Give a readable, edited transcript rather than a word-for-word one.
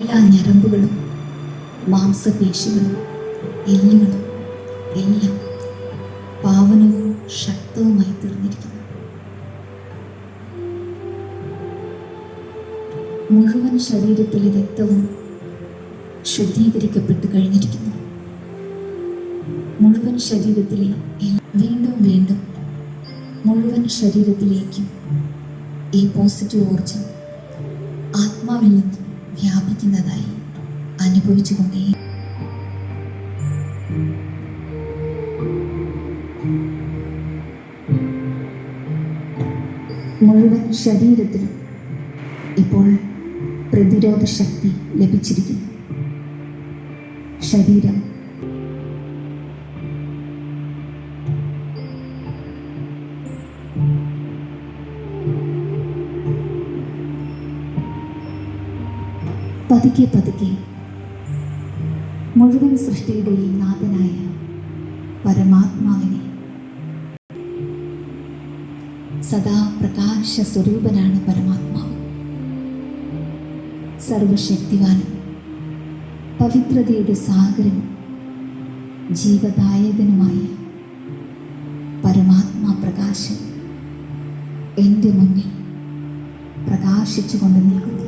എല്ലാ ഞരമ്പുകളും മാംസപേശികളും എല്ലുകളും എല്ലാം പാവനവും ശക്തവുമായി തീർന്നിരിക്കുന്നു. മുഴുവൻ ശരീരത്തിലെ രക്തവും ശുദ്ധീകരിക്കപ്പെട്ടു കഴിഞ്ഞിരിക്കുന്നു. മുഴുവൻ ശരീരത്തിലെ വീണ്ടും വീണ്ടും മുഴുവൻ ശരീരത്തിലേക്കും ഈ പോസിറ്റീവ് ഊർജം ആത്മാവിൽ നിന്നും വ്യാപിക്കുന്നതായി അനുഭവിച്ചുകൊണ്ടേ മുഴുവൻ ശരീരത്തിലും ഇപ്പോൾ പ്രതിരോധ ശക്തി ലഭിച്ചിരിക്കുന്നു. ശരീരം പതുക്കെ പതുക്കെ മുഴുവൻ സൃഷ്ടിയുടെയും നാഥനായ പരമാത്മാവിനെ, സദാ പ്രകാശ സ്വരൂപനാണ് പരമാത്മാവ്. സർവശക്തിവാനും പവിത്രതയുടെ സാഗരനും ജീവദായകനുമായ പരമാത്മാ പ്രകാശം എൻ്റെ മുന്നിൽ പ്രകാശിച്ചുകൊണ്ട് നിൽക്കുന്നു.